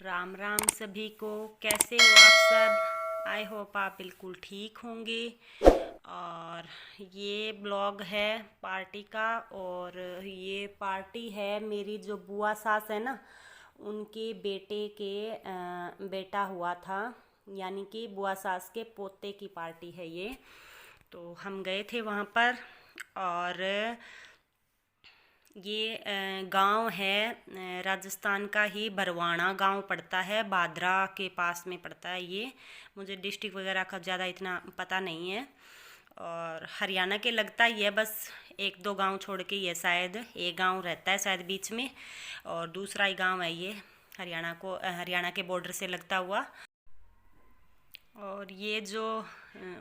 राम राम सभी को। कैसे हो आप सब? आई होप आप बिल्कुल ठीक होंगे। और ये ब्लॉग है पार्टी का, और ये पार्टी है मेरी जो बुआ सास है ना, उनके बेटे के बेटा हुआ था, यानी कि बुआ सास के पोते की पार्टी है ये। तो हम गए थे वहाँ पर। और ये गांव है राजस्थान का ही, बरवाणा गांव पड़ता है, बादरा के पास में पड़ता है ये। मुझे डिस्ट्रिक्ट वगैरह का ज़्यादा इतना पता नहीं है। और हरियाणा के लगता ही है, बस एक दो गांव छोड़ के ये शायद एक गांव रहता है शायद बीच में, और दूसरा ही गांव है ये हरियाणा के बॉर्डर से लगता हुआ। और ये जो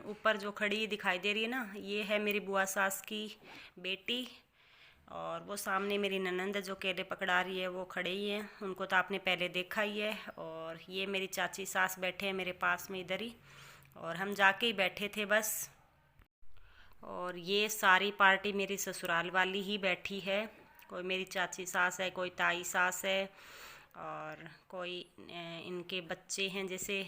ऊपर जो खड़ी दिखाई दे रही है ना, ये है मेरी बुआ सास की बेटी। और वो सामने मेरी ननंद है जो केले पकड़ा रही है, वो खड़े ही हैं, उनको तो आपने पहले देखा ही है। और ये मेरी चाची सास बैठे हैं मेरे पास में इधर ही, और हम जाके ही बैठे थे बस। और ये सारी पार्टी मेरी ससुराल वाली ही बैठी है। कोई मेरी चाची सास है, कोई ताई सास है, और कोई इनके बच्चे हैं, जैसे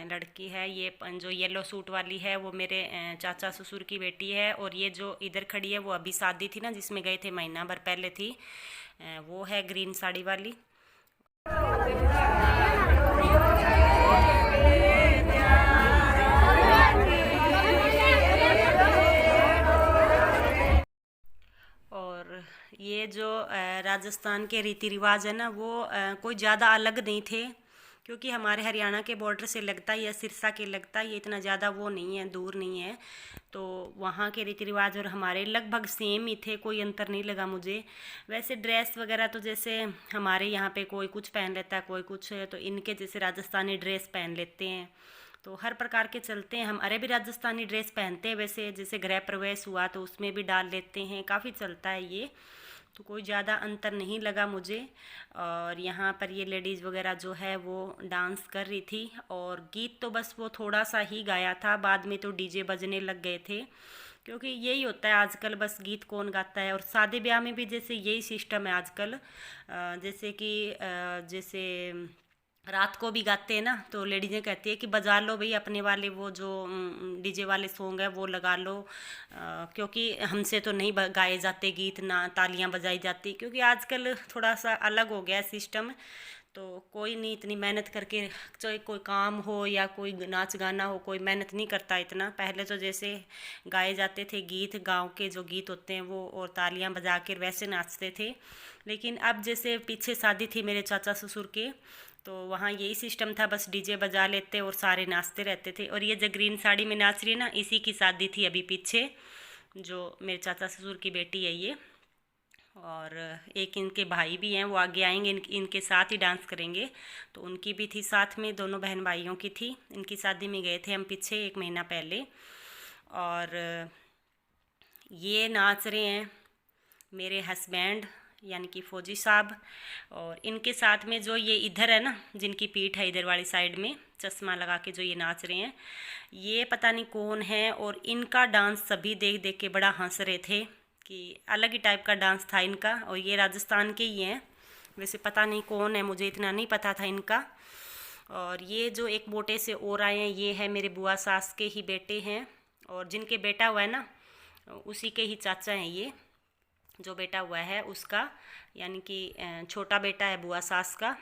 लड़की है ये जो येलो सूट वाली है, वो मेरे चाचा ससुर की बेटी है। और ये जो इधर खड़ी है वो अभी शादी थी ना जिसमें गए थे, महीना भर पहले थी, वो है ग्रीन साड़ी वाली। और ये जो राजस्थान के रीति रिवाज है ना, वो कोई ज़्यादा अलग नहीं थे, क्योंकि हमारे हरियाणा के बॉर्डर से लगता ही है, सिरसा के लगता ही है, इतना ज़्यादा वो नहीं है, दूर नहीं है। तो वहाँ के रीति रिवाज और हमारे लगभग सेम ही थे, कोई अंतर नहीं लगा मुझे। वैसे ड्रेस वगैरह तो जैसे हमारे यहाँ पे कोई कुछ पहन लेता है, कोई कुछ है, तो इनके जैसे राजस्थानी ड्रेस पहन लेते हैं, तो हर प्रकार के चलते हैं। हमारे भी राजस्थानी ड्रेस पहनते हैं, वैसे जैसे गृह प्रवेश हुआ तो उसमें भी डाल लेते हैं, काफ़ी चलता है ये। तो कोई ज़्यादा अंतर नहीं लगा मुझे। और यहाँ पर ये लेडीज़ वगैरह जो है वो डांस कर रही थी, और गीत तो बस वो थोड़ा सा ही गाया था, बाद में तो डीजे बजने लग गए थे, क्योंकि यही होता है आजकल, बस गीत कौन गाता है। और शादी ब्याह में भी जैसे यही सिस्टम है आजकल, जैसे कि जैसे रात को भी गाते हैं ना, तो लेडीज़ें कहती है कि बजा लो भाई अपने वाले, वो जो डीजे वाले सॉन्ग है वो लगा लो, क्योंकि हमसे तो नहीं गाए जाते गीत, ना तालियां बजाई जाती, क्योंकि आजकल थोड़ा सा अलग हो गया है सिस्टम। तो कोई नहीं इतनी मेहनत करके, चाहे कोई काम हो या कोई नाच गाना हो, कोई मेहनत नहीं करता इतना। पहले तो जैसे गाए जाते थे गीत, गांव के जो गीत होते हैं वो, और तालियां बजा कर वैसे नाचते थे। लेकिन अब जैसे पीछे शादी थी मेरे चाचा ससुर के, तो वहाँ यही सिस्टम था, बस डीजे बजा लेते और सारे नाचते रहते थे। और ये जो ग्रीन साड़ी में नाच रही है ना, इसी की शादी थी अभी पीछे, जो मेरे चाचा ससुर की बेटी है ये। और एक इनके भाई भी हैं, वो आगे आएंगे, इनके साथ ही डांस करेंगे, तो उनकी भी थी साथ में, दोनों बहन भाइयों की थी। इनकी शादी में गए थे हम पीछे एक महीना पहले। और ये नाच रहे हैं मेरे हस्बैंड, यानी कि फौजी साहब। और इनके साथ में जो ये इधर है ना, जिनकी पीठ है इधर वाली साइड में, चश्मा लगा के जो ये नाच रहे हैं, ये पता नहीं कौन है। और इनका डांस सभी देख देख के बड़ा हंस रहे थे, कि अलग ही टाइप का डांस था इनका। और ये राजस्थान के ही हैं, वैसे पता नहीं कौन है, मुझे इतना नहीं पता था इनका। और ये जो एक बोटे से और आए हैं, ये है मेरे बुआ सास के ही बेटे हैं, और जिनके बेटा हुआ है ना, उसी के ही चाचा हैं ये, जो बेटा हुआ है उसका, यानी कि छोटा बेटा है बुआ सास का।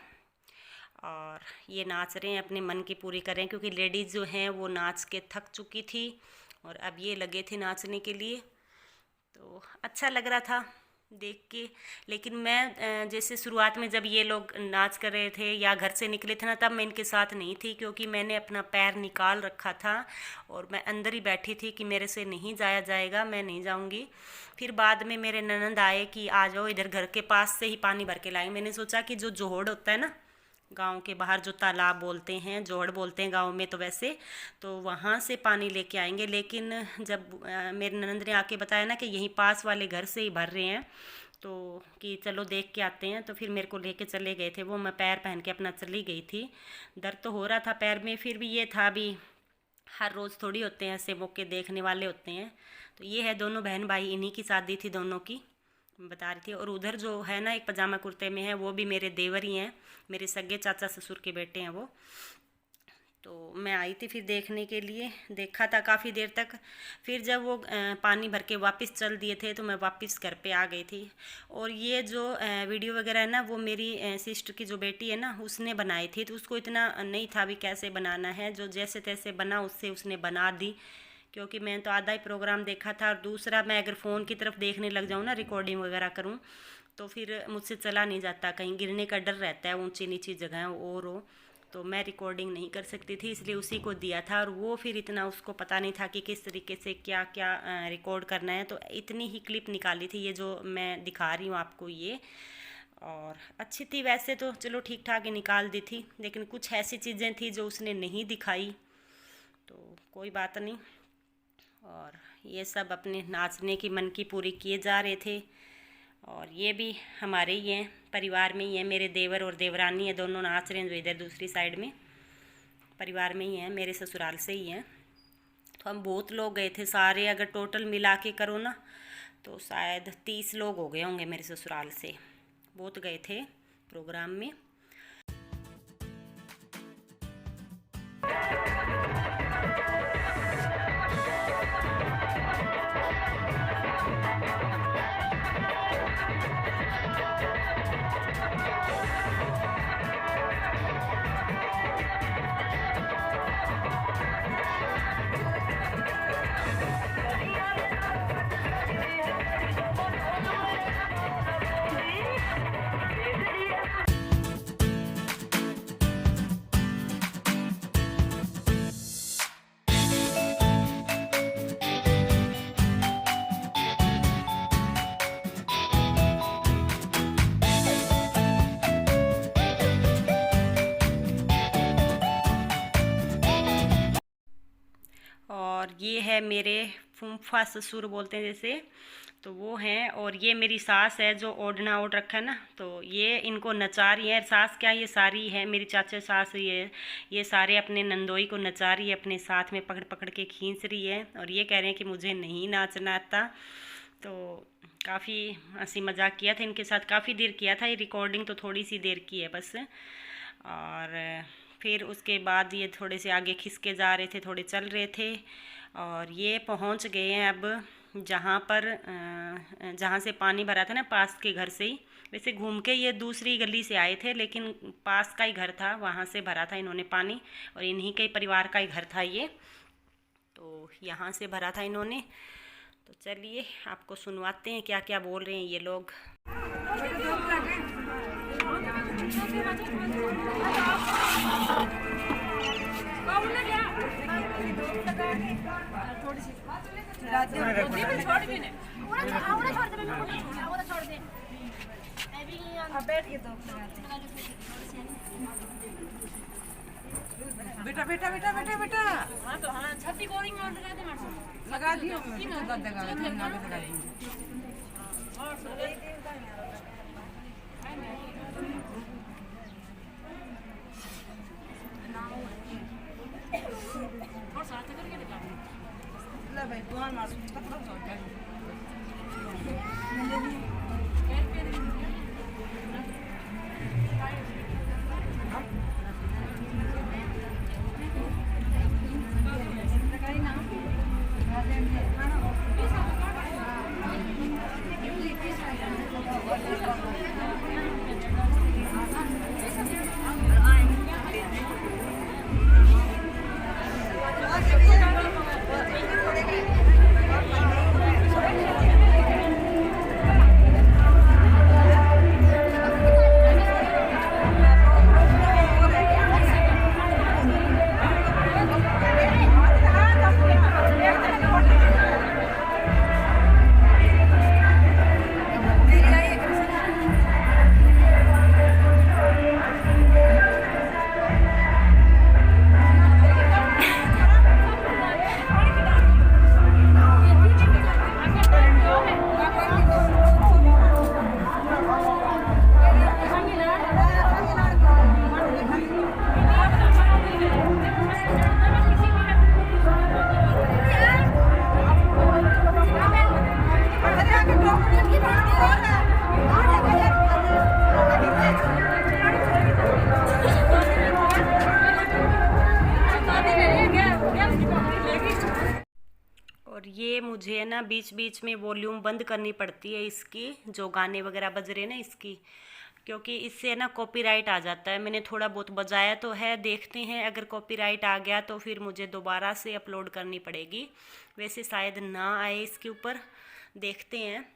और ये नाच रहे हैं, अपने मन की पूरी कर रहे हैं, क्योंकि लेडीज़ जो हैं वो नाच के थक चुकी थी, और अब ये लगे थे नाचने के लिए। तो अच्छा लग रहा था देख के। लेकिन मैं जैसे शुरुआत में जब ये लोग नाच कर रहे थे या घर से निकले थे ना, तब मैं इनके साथ नहीं थी, क्योंकि मैंने अपना पैर निकाल रखा था, और मैं अंदर ही बैठी थी कि मेरे से नहीं जाया जाएगा, मैं नहीं जाऊंगी। फिर बाद में मेरे ननंद आए कि आ जाओ इधर, घर के पास से ही पानी भर के लाए। मैंने सोचा कि जो जोहड़ होता है ना, गांव के बाहर जो तालाब बोलते हैं, जोहड़ बोलते हैं गांव में तो वैसे, तो वहाँ से पानी लेके आएंगे। लेकिन जब मेरे ननंद ने आके बताया ना कि यहीं पास वाले घर से ही भर रहे हैं, तो कि चलो देख के आते हैं, तो फिर मेरे को लेके चले गए थे वो। मैं पैर पहन के अपना चली गई थी, दर्द तो हो रहा था पैर में, फिर भी ये था भी हर रोज़ थोड़ी होते हैं ऐसे मौके, देखने वाले होते हैं। तो ये है दोनों बहन भाई, इन्हीं की शादी थी दोनों की, बता रही थी। और उधर जो है ना एक पजामा कुर्ते में है, वो भी मेरे देवर ही हैं, मेरे सगे चाचा ससुर के बेटे हैं वो। तो मैं आई थी फिर देखने के लिए, देखा था काफ़ी देर तक। फिर जब वो पानी भर के वापस चल दिए थे तो मैं वापस घर पे आ गई थी। और ये जो वीडियो वगैरह है ना, वो मेरी सिस्टर की जो बेटी है ना, उसने बनाई थी। तो उसको इतना नहीं था भी कैसे बनाना है, जो जैसे तैसे बना उससे उसने बना दी। क्योंकि मैंने तो आधा ही प्रोग्राम देखा था, और दूसरा मैं अगर फ़ोन की तरफ देखने लग जाऊँ ना, रिकॉर्डिंग वगैरह करूँ, तो फिर मुझसे चला नहीं जाता, कहीं गिरने का डर रहता है, ऊंची नीची जगह और हो, तो मैं रिकॉर्डिंग नहीं कर सकती थी, इसलिए उसी को दिया था। और वो फिर इतना उसको पता नहीं था कि किस तरीके से क्या क्या रिकॉर्ड करना है, तो इतनी ही क्लिप निकाली थी, ये जो मैं दिखा रही हूँ आपको ये। और अच्छी थी वैसे तो, चलो ठीक ठाक ही निकाल दी थी, लेकिन कुछ ऐसी चीज़ें थी जो उसने नहीं दिखाई, तो कोई बात नहीं। और ये सब अपने नाचने की मन की पूरी किए जा रहे थे। और ये भी हमारे ही हैं, परिवार में ही हैं, मेरे देवर और देवरानी है, दोनों नाच रहे हैं जो इधर दूसरी साइड में, परिवार में ही हैं, मेरे ससुराल से ही हैं। तो हम बहुत लोग गए थे सारे, अगर टोटल मिला के करो ना तो शायद 30 लोग हो गए होंगे मेरे ससुराल से, बहुत गए थे प्रोग्राम में। और ये है मेरे फूफा ससुर बोलते हैं जैसे, तो वो हैं। और ये मेरी सास है जो ओढ़ना ओढ़ रखा है ना, तो ये इनको नचा रही है। सास क्या, ये सारी है मेरी चाचा सास, ये सारे अपने नंदोई को नचा रही है, अपने साथ में पकड़ पकड़ के खींच रही है। और ये कह रहे हैं कि मुझे नहीं नाचना आता। तो काफ़ी हंसी मजाक किया था इनके साथ, काफ़ी देर किया था, ये रिकॉर्डिंग तो थोड़ी सी देर की है बस। और फिर उसके बाद ये थोड़े से आगे खिसके जा रहे थे, थोड़े चल रहे थे। और ये पहुंच गए हैं अब जहाँ से पानी भरा था ना, पास के घर से ही। वैसे घूम के ये दूसरी गली से आए थे, लेकिन पास का ही घर था, वहाँ से भरा था इन्होंने पानी, और इन्हीं के परिवार का ही घर था ये, तो यहाँ से भरा था इन्होंने। तो चलिए आपको सुनवाते हैं क्या क्या बोल रहे हैं ये लोग। बेटा बेटा बेटा बेटा बेटा छत्ती गोरी में लगा दियो भाई दुआन मार मुझे है ना बीच बीच में वॉल्यूम बंद करनी पड़ती है इसकी, जो गाने वगैरह बज रहे हैं ना इसकी, क्योंकि इससे ना कॉपीराइट आ जाता है। मैंने थोड़ा बहुत बजाया तो है, देखते हैं अगर कॉपीराइट आ गया तो फिर मुझे दोबारा से अपलोड करनी पड़ेगी। वैसे शायद ना आए इसके ऊपर, देखते हैं।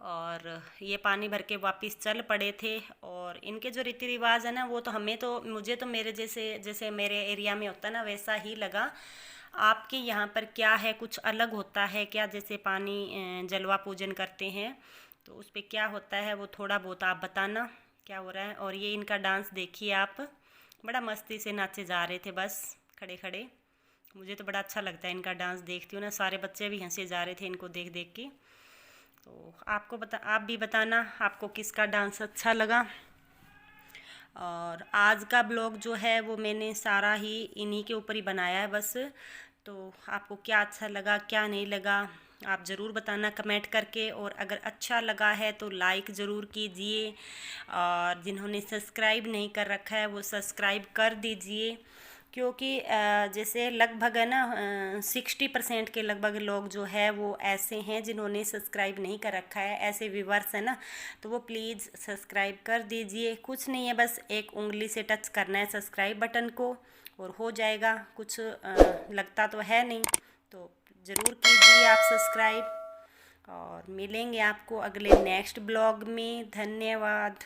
और ये पानी भर के वापस चल पड़े थे। और इनके जो रीति रिवाज है ना वो तो मुझे तो मेरे जैसे मेरे एरिया में होता है ना वैसा ही लगा। आपके यहाँ पर क्या है, कुछ अलग होता है क्या? जैसे पानी जलवा पूजन करते हैं तो उस पर क्या होता है वो थोड़ा बहुत आप बताना क्या हो रहा है। और ये इनका डांस देखिए आप, बड़ा मस्ती से नाचे जा रहे थे बस खड़े खड़े। मुझे तो बड़ा अच्छा लगता है इनका डांस, देखती हूँ ना सारे बच्चे भी हंसे जा रहे थे इनको देख देख के। तो आप भी बताना आपको किसका डांस अच्छा लगा। और आज का ब्लॉग जो है वो मैंने सारा ही इन्हीं के ऊपर ही बनाया है बस। तो आपको क्या अच्छा लगा क्या नहीं लगा आप ज़रूर बताना कमेंट करके। और अगर अच्छा लगा है तो लाइक ज़रूर कीजिए, और जिन्होंने सब्सक्राइब नहीं कर रखा है वो सब्सक्राइब कर दीजिए। क्योंकि जैसे लगभग है ना 60% के लगभग लोग जो है वो ऐसे हैं जिन्होंने सब्सक्राइब नहीं कर रखा है, ऐसे व्यूवर्स है ना। तो वो प्लीज़ सब्सक्राइब कर दीजिए, कुछ नहीं है बस एक उंगली से टच करना है सब्सक्राइब बटन को और हो जाएगा। कुछ लगता तो है नहीं, तो ज़रूर कीजिए आप सब्सक्राइब। और मिलेंगे आपको अगले नेक्स्ट ब्लॉग में। धन्यवाद।